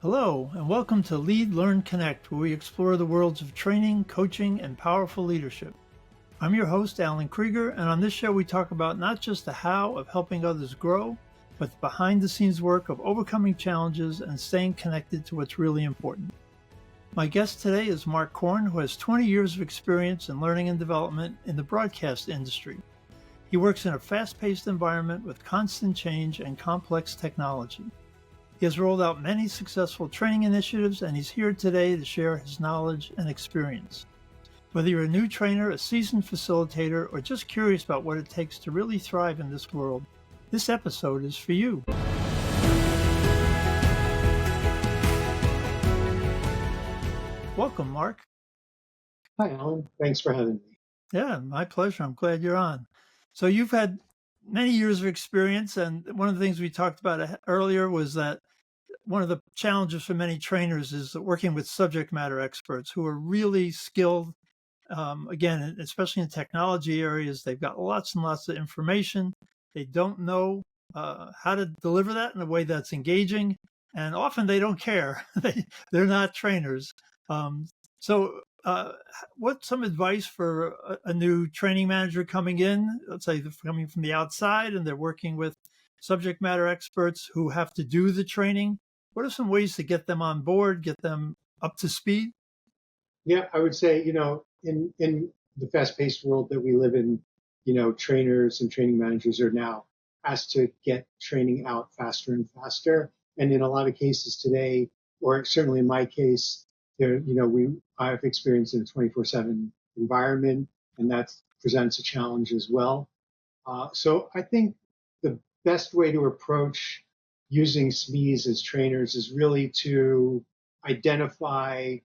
Hello, and welcome to Lead, Learn, Connect, where we explore the worlds of training, coaching, and powerful leadership. I'm your host, Alan Krieger, and on this show we talk about not just the how of helping others grow, but the behind-the-scenes work of overcoming challenges and staying connected to what's really important. My guest today is Marc Korn, who has 20 years of experience in learning and development in the broadcast industry. He works in a fast-paced environment with constant change and complex technology. He has rolled out many successful training initiatives, and he's here today to share his knowledge and experience. Whether you're a new trainer, a seasoned facilitator, or just curious about what it takes to really thrive in this world, this episode is for you. Welcome, Marc. Hi, Alan. Thanks for having me. Yeah, my pleasure. I'm glad you're on. So you've had many years of experience, and one of the things we talked about earlier was that one of the challenges for many trainers is working with subject matter experts who are really skilled. Again, especially in technology areas, they've got lots and lots of information. They don't know how to deliver that in a way that's engaging, and often they don't care. They're not trainers. So what's some advice for a new training manager coming in, let's say coming from the outside, and they're working with subject matter experts who have to do the training? What are some ways to get them on board, get them up to speed? Yeah, I would say, in the fast-paced world that we live in, trainers and training managers are now asked to get training out faster and faster. And in a lot of cases today, or certainly in my case, I've experienced in a 24/7 environment, and that presents a challenge as well. So I think the best way to approach using SMEs as trainers is really to identify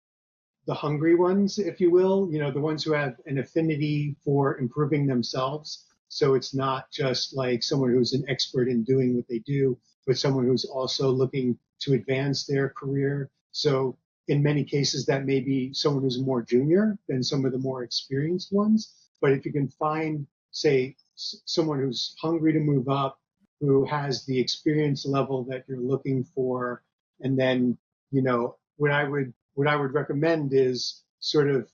the hungry ones, if you will, the ones who have an affinity for improving themselves. So it's not just like someone who's an expert in doing what they do, but someone who's also looking to advance their career. So in many cases, that may be someone who's more junior than some of the more experienced ones. But if you can find, say, someone who's hungry to move up, who has the experience level that you're looking for, and then, what I would recommend is sort of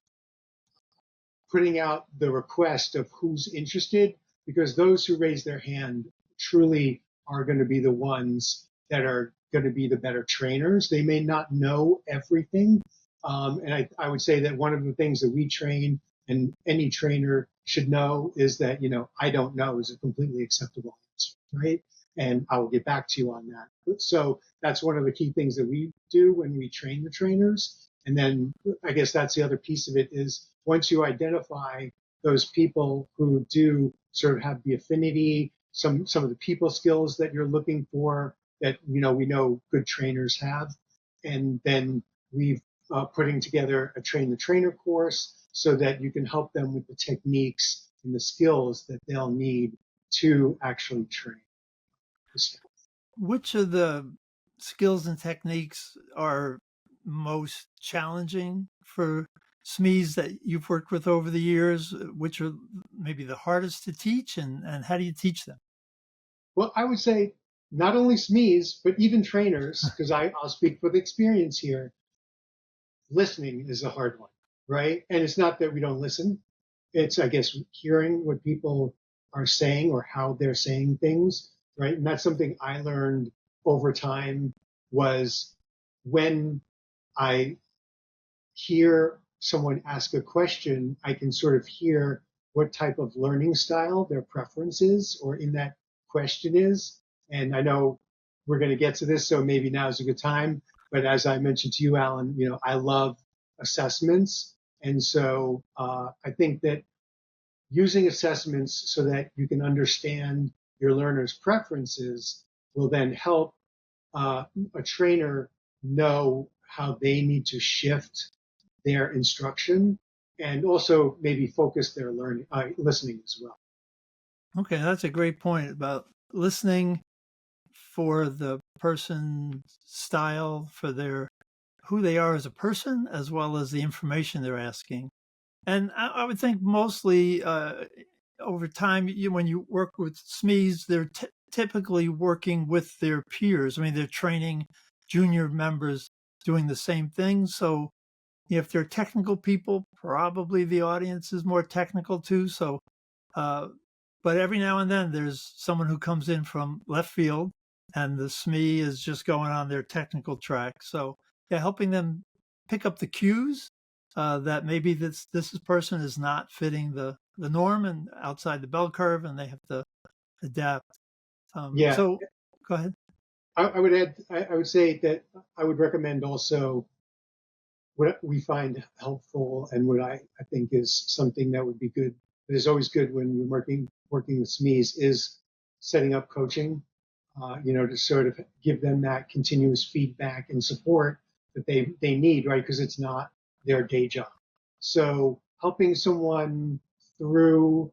putting out the request of who's interested, because those who raise their hand truly are going to be the ones that are going to be the better trainers. They may not know everything. And I would say that one of the things that we train and any trainer should know is that, I don't know is a completely acceptable answer, right? And I will get back to you on that. So that's one of the key things that we do when we train the trainers. And then I guess that's the other piece of it is once you identify those people who do sort of have the affinity, some of the people skills that you're looking for that, we know good trainers have. And then we've putting together a train the trainer course so that you can help them with the techniques and the skills that they'll need to actually train. Which of the skills and techniques are most challenging for SMEs that you've worked with over the years? Which are maybe the hardest to teach, and how do you teach them? Well, I would say not only SMEs, but even trainers, because I'll speak with experience here. Listening is a hard one, right? And it's not that we don't listen. It's, I guess, hearing what people are saying or how they're saying things, right? And that's something I learned over time was when I hear someone ask a question, I can sort of hear what type of learning style their preference is or in that question is. And I know we're going to get to this, so maybe now is a good time. But as I mentioned to you, Alan, I love assessments. And so I think that using assessments so that you can understand your learner's preferences will then help a trainer know how they need to shift their instruction and also maybe focus their listening as well. Okay, that's a great point about listening for the person's style, for who they are as a person, as well as the information they're asking. And I would think mostly over time, when you work with SMEs, they're typically working with their peers. I mean, they're training junior members doing the same thing. So if they're technical people, probably the audience is more technical too. So, uh, but every now and then there's someone who comes in from left field and the SME is just going on their technical track. So yeah, helping them pick up the cues that maybe this person is not fitting the norm and outside the bell curve, and they have to adapt. Yeah, So go ahead. I would add, I would say that I would recommend also what we find helpful and what I think is something that would be good, that is always good when you're working with SMEs is setting up coaching, to sort of give them that continuous feedback and support that they need, right? Because it's not their day job. So helping someone through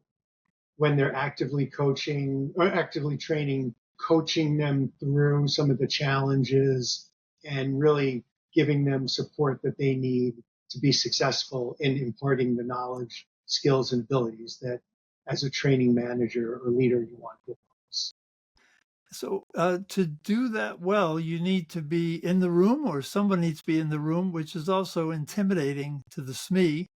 when they're actively coaching or actively training, coaching them through some of the challenges and really giving them support that they need to be successful in imparting the knowledge, skills, and abilities that as a training manager or leader you want to impose. So to do that well, you need to be in the room, or someone needs to be in the room, which is also intimidating to the SME.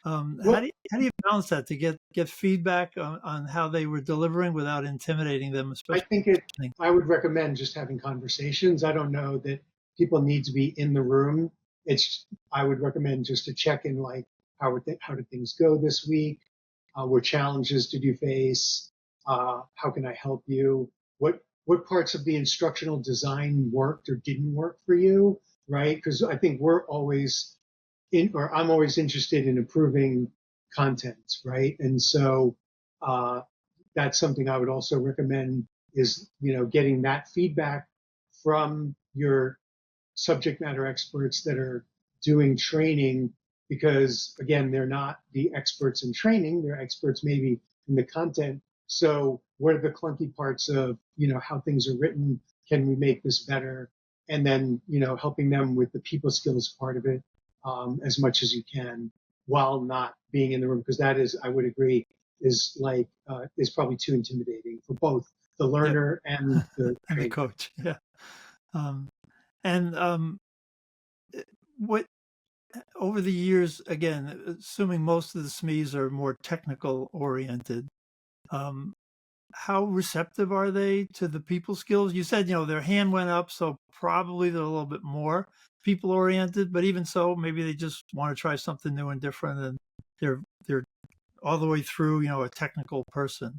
Well, How do you balance that to get feedback on how they were delivering without intimidating them, I especially? think I would recommend just having conversations. I don't know that people need to be in the room. I would recommend just to check in, like, how did things go this week? What challenges did you face? How can I help you? What parts of the instructional design worked or didn't work for you? Right? Because I think I'm always interested in improving content, right? And so uh, that's something I would also recommend is, getting that feedback from your subject matter experts that are doing training, because again, they're not the experts in training, they're experts maybe in the content. So what are the clunky parts of, how things are written? Can we make this better? And then, helping them with the people skills part of it, as much as you can while not being in the room. Because that is, I would agree, is probably too intimidating for both the Yep, learner and the and the trainer. coach. Yeah. Um, and what over the years, again, assuming most of the SMEs are more technical oriented, um, how receptive are they to the people skills? You said, their hand went up, so probably they're a little bit more people oriented, but even so, maybe they just want to try something new and different, and they're all the way through, a technical person.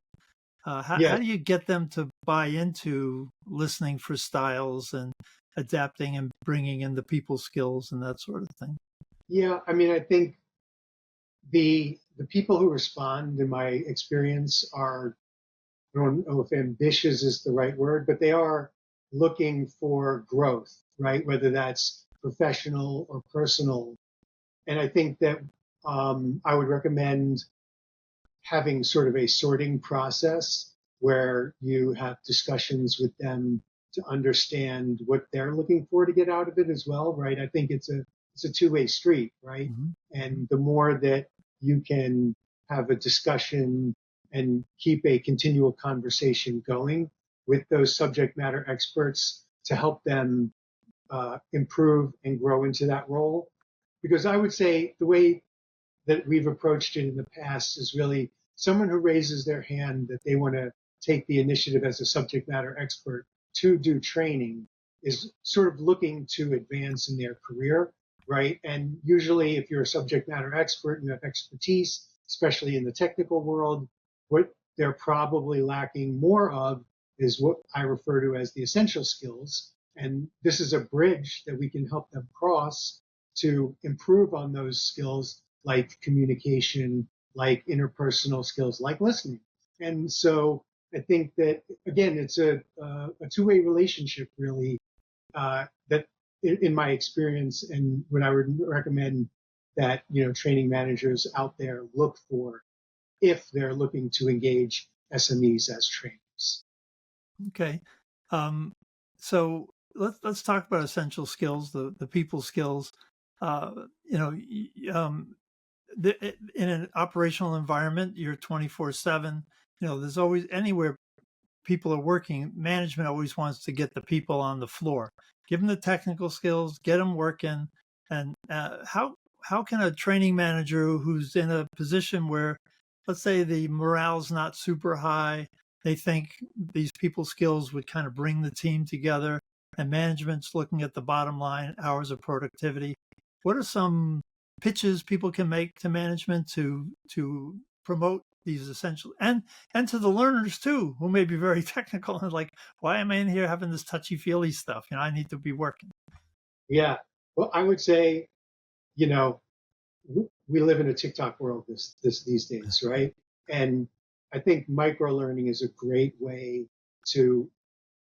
How Yeah, do you get them to buy into listening for styles and adapting and bringing in the people skills and that sort of thing? yeah. I mean, I think the people who respond, in my experience, are, I don't know if ambitious is the right word, but they are looking for growth, right? Whether that's professional or personal. And I think that I would recommend having sort of a sorting process where you have discussions with them to understand what they're looking for to get out of it as well, right? I think it's a two-way street, right? Mm-hmm. And the more that you can have a discussion and keep a continual conversation going with those subject matter experts to help them improve and grow into that role. Because I would say the way that we've approached it in the past is really someone who raises their hand that they want to take the initiative as a subject matter expert to do training is sort of looking to advance in their career, right? And usually, if you're a subject matter expert, you have expertise, especially in the technical world. What they're probably lacking more of is what I refer to as the essential skills. And this is a bridge that we can help them cross to improve on those skills, like communication, like interpersonal skills, like listening. And so I think that, again, it's a two-way relationship, really, that in my experience, and what I would recommend that, training managers out there look for if they're looking to engage SMEs as trainers. Okay. Um, so let's talk about essential skills, the people skills. Uh, you know, in an operational environment, you're 24/7. There's always anywhere people are working, management always wants to get the people on the floor, give them the technical skills, get them working. And how can a training manager who's in a position where, let's say, the morale's not super high, they think these people skills would kind of bring the team together, and management's looking at the bottom line, hours of productivity. What are some pitches people can make to management to promote these essential, and to the learners too, who may be very technical and like, why am I in here having this touchy feely stuff? I need to be working. Yeah. Well, I would say, you know, we live in a TikTok world these days, right? And I think micro learning is a great way to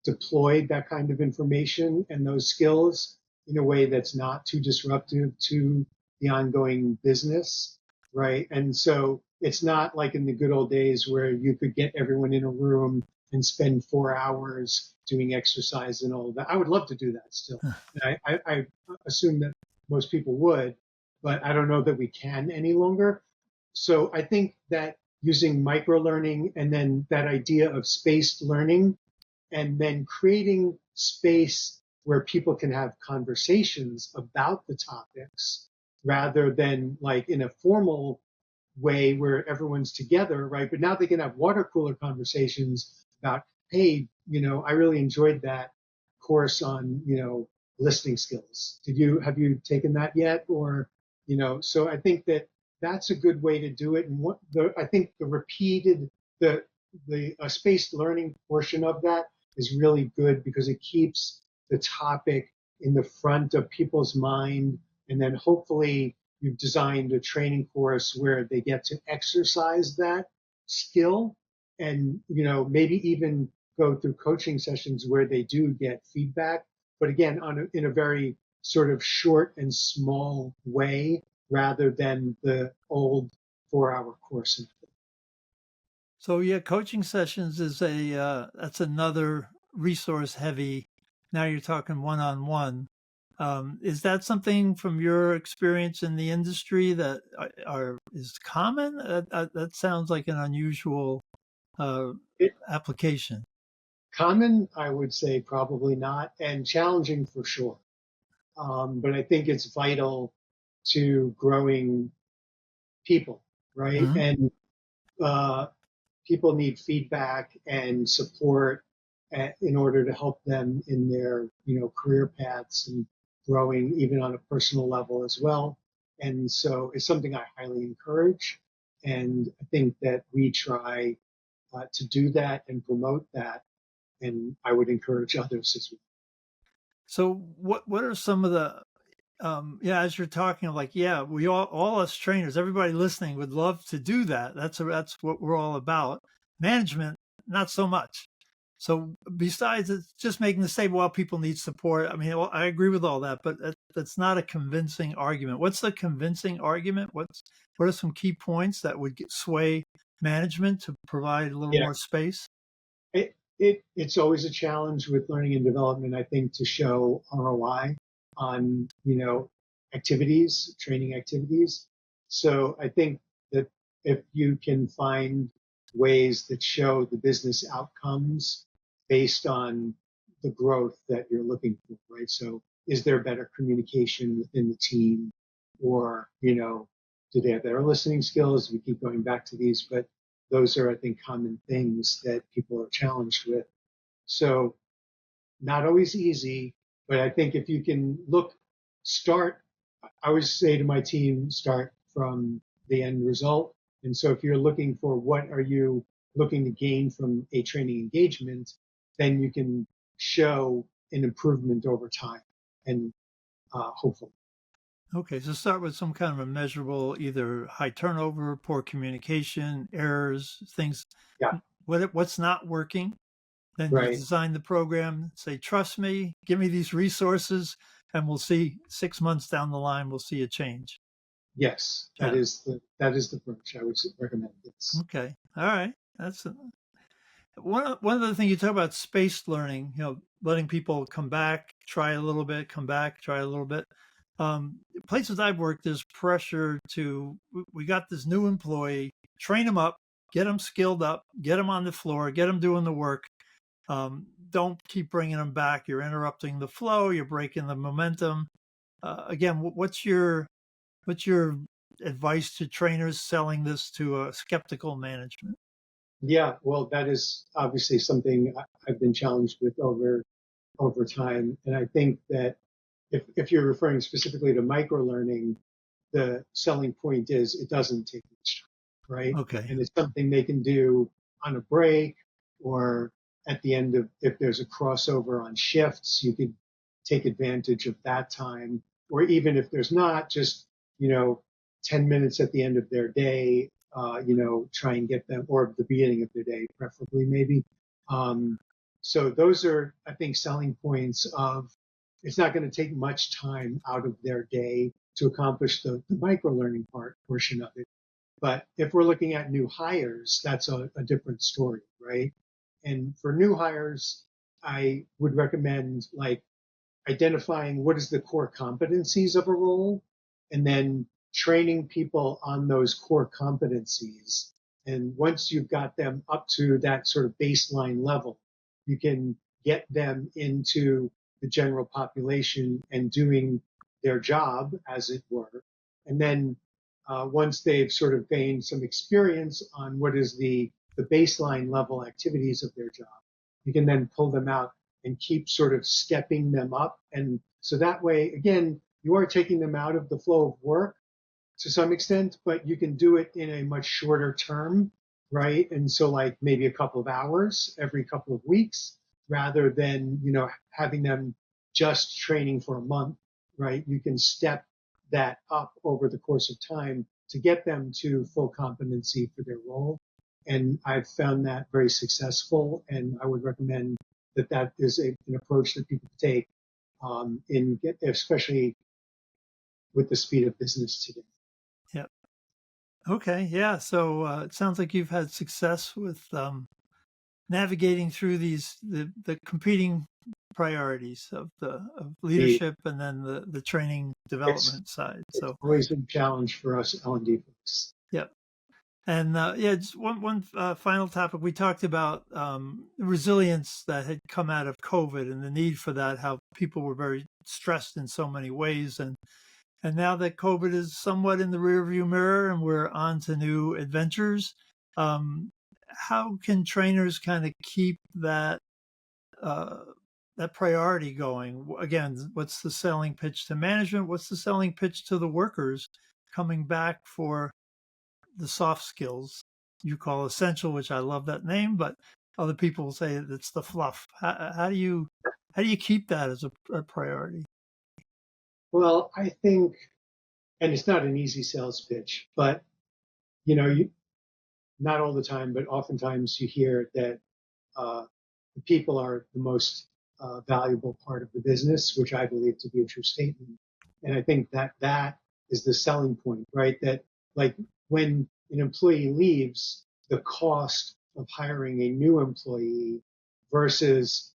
deploy that kind of information and those skills in a way that's not too disruptive to the ongoing business, right? And so it's not like in the good old days where you could get everyone in a room and spend 4 hours doing exercise and all of that. I would love to do that still. I assume that most people would, but I don't know that we can any longer. So I think that using micro learning and then that idea of spaced learning and then creating space where people can have conversations about the topics rather than like in a formal way where everyone's together, right? But now they can have water cooler conversations about, hey, I really enjoyed that course on, listening skills. Have you taken that yet? Or, so I think that that's a good way to do it. And I think the repeated, the spaced learning portion of that is really good because it keeps the topic in the front of people's mind. And then hopefully you've designed a training course where they get to exercise that skill and, maybe even go through coaching sessions where they do get feedback. But again, in a very sort of short and small way rather than the old 4-hour course. So yeah, coaching sessions is that's another resource heavy. Now you're talking one-on-one. Is that something from your experience in the industry that is common? That sounds like an unusual application. Common, I would say probably not, and challenging for sure. But I think it's vital to growing people, right? Mm-hmm. And people need feedback and support in order to help them in their, career paths and growing even on a personal level as well. And so it's something I highly encourage. And I think that we try to do that and promote that. And I would encourage others as well. So what are some of the as you're talking, like, yeah, we all us trainers, everybody listening would love to do that. That's what we're all about. Management, not so much. So besides it's just making the statement, well, people need support. I mean, I agree with all that, but that's not a convincing argument. What's the convincing argument? What are some key points that would sway management to provide a little more space? It's always a challenge with learning and development, I think, to show ROI on, activities, training activities. So I think that if you can find ways that show the business outcomes based on the growth that you're looking for, right? So is there better communication within the team? Or, do they have better listening skills? We keep going back to these, but those are, I think, common things that people are challenged with. So not always easy, but I think if you can I always say to my team, start from the end result. And so if you're looking for what are you looking to gain from a training engagement, then you can show an improvement over time and hopefully. Okay, so start with some kind of a measurable, either high turnover, poor communication, errors, things. Yeah. What's not working? Then you Right. design the program, say, trust me, give me these resources, and we'll see 6 months down the line, we'll see a change. Yes, that is the approach I would recommend. Yes. Okay. All right. That's one of the things you talk about, spaced learning, letting people come back, try a little bit, come back, try a little bit. Places I've worked, there's pressure we got this new employee, train them up, get them skilled up, get them on the floor, get them doing the work. Don't keep bringing them back. You're interrupting the flow. You're breaking the momentum. Again, what's your advice to trainers selling this to a skeptical management? Yeah, well, that is obviously something I've been challenged with over time, and I think that if you're referring specifically to microlearning, the selling point is it doesn't take much time, right? Okay. And it's something they can do on a break or at the end of, if there's a crossover on shifts, you could take advantage of that time. Or even if there's not, just, 10 minutes at the end of their day, try and get them, or the beginning of their day, preferably maybe. Um, so those are, I think, selling points of it's not going to take much time out of their day to accomplish the micro learning portion of it. But if we're looking at new hires, that's a different story, right? And for new hires, I would recommend like identifying what is the core competencies of a role and then training people on those core competencies. And once you've got them up to that sort of baseline level, you can get them into the general population and doing their job, as it were. And then once they've sort of gained some experience on what is the baseline level activities of their job, you can then pull them out and keep sort of stepping them up. And so that way, again, you are taking them out of the flow of work to some extent, but you can do it in a much shorter term, right? And so like maybe a couple of hours every couple of weeks rather than, having them just training for a month, right? You can step that up over the course of time to get them to full competency for their role. And I've found that very successful. And I would recommend that is an approach that people take especially with the speed of business today. Yeah. Okay. Yeah. So it sounds like you've had success with navigating through the competing priorities of leadership and then the training It's development side. it's So always been a challenge for us L&D folks. yeah. And yeah, just one final topic. We talked about resilience that had come out of COVID and the need for that. How people were very stressed in so many ways, and now that COVID is somewhat in the rearview mirror and we're on to new adventures, how can trainers kind of keep uh, that priority going? Again, what's the selling pitch to management? What's the selling pitch to the workers coming back for the soft skills you call essential, which I love that name, but other people say it's the fluff. How do you keep that as a priority? Well, I think, and it's not an easy sales pitch, but you not all the time, but oftentimes you hear that the people are the most valuable part of the business, which I believe to be a true statement. And I think that is the selling point, right? That like when an employee leaves, the cost of hiring a new employee versus,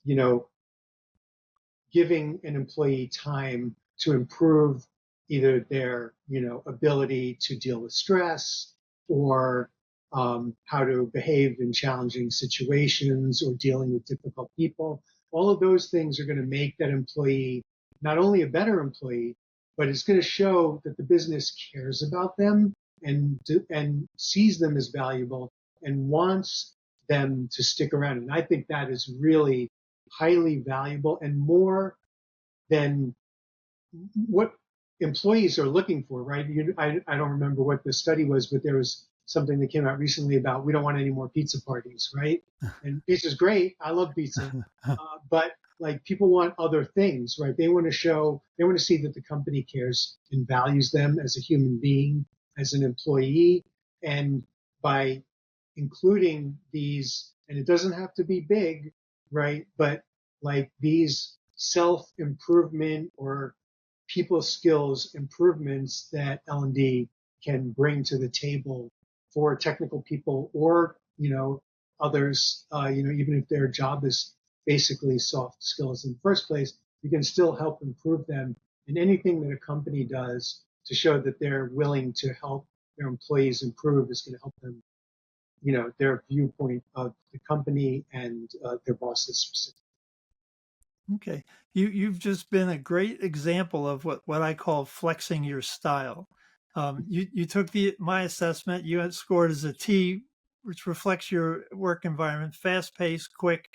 you know, giving an employee time to improve either their ability to deal with stress or how to behave in challenging situations or dealing with difficult people. All of those things are going to make that employee not only a better employee, but it's going to show that the business cares about them and sees them as valuable and wants them to stick around. And I think that is really highly valuable and more than what employees are looking for, right? I don't remember what the study was, but there was something that came out recently about we don't want any more pizza parties, right? And pizza's great. I love pizza. But like people want other things, right? They want to see that the company cares and values them as a human being, as an employee. And by including these, and it doesn't have to be big, right? But like these self improvement or people skills improvements that L&D can bring to the table for technical people or, others, even if their job is basically soft skills in the first place, you can still help improve them in anything that a company does to show that they're willing to help their employees improve is going to help them their viewpoint of the company and their bosses specifically. Okay. You've just been a great example of what I call flexing your style. You took my assessment, you had scored as a T, which reflects your work environment, fast paced, quick,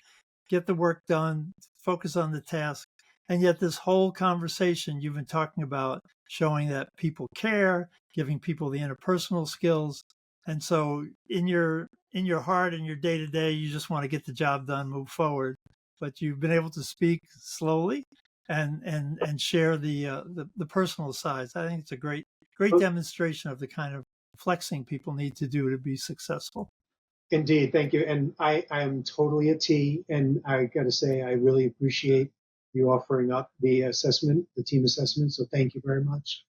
get the work done, focus on the task. And yet this whole conversation you've been talking about showing that people care, giving people the interpersonal skills. And so in your heart and your day to day, you just want to get the job done, move forward, but you've been able to speak slowly and share the personal sides. I think it's a great demonstration of the kind of flexing people need to do to be successful. Indeed, thank you. And I am totally a T, and I got to say, I really appreciate you offering up the assessment, the team assessment. So thank you very much.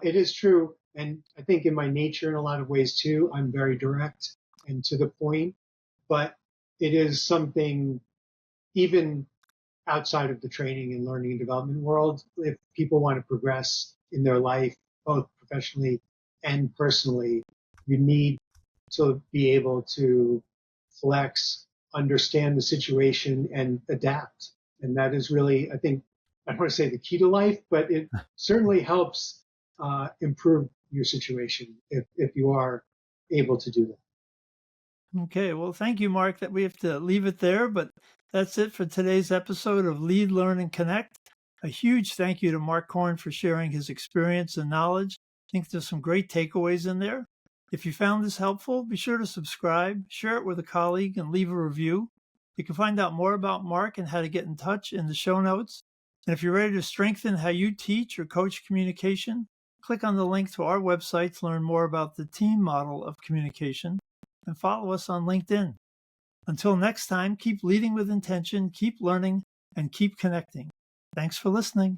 It is true, and I think in my nature, in a lot of ways too, I'm very direct and to the point. But it is something, even outside of the training and learning and development world, if people want to progress in their life, both professionally and personally, you need to be able to flex, understand the situation, and adapt. And that is really, I think, I don't want to say the key to life, but it certainly helps improve your situation if you are able to do that. Okay, well, thank you, Mark, that we have to leave it there, but that's it for today's episode of Lead, Learn, and Connect. A huge thank you to Marc Korn for sharing his experience and knowledge. I think there's some great takeaways in there. If you found this helpful, be sure to subscribe, share it with a colleague, and leave a review. You can find out more about Mark and how to get in touch in the show notes. And if you're ready to strengthen how you teach or coach communication, click on the link to our website to learn more about the T.E.A.M model of communication and follow us on LinkedIn. Until next time, keep leading with intention, keep learning, and keep connecting. Thanks for listening.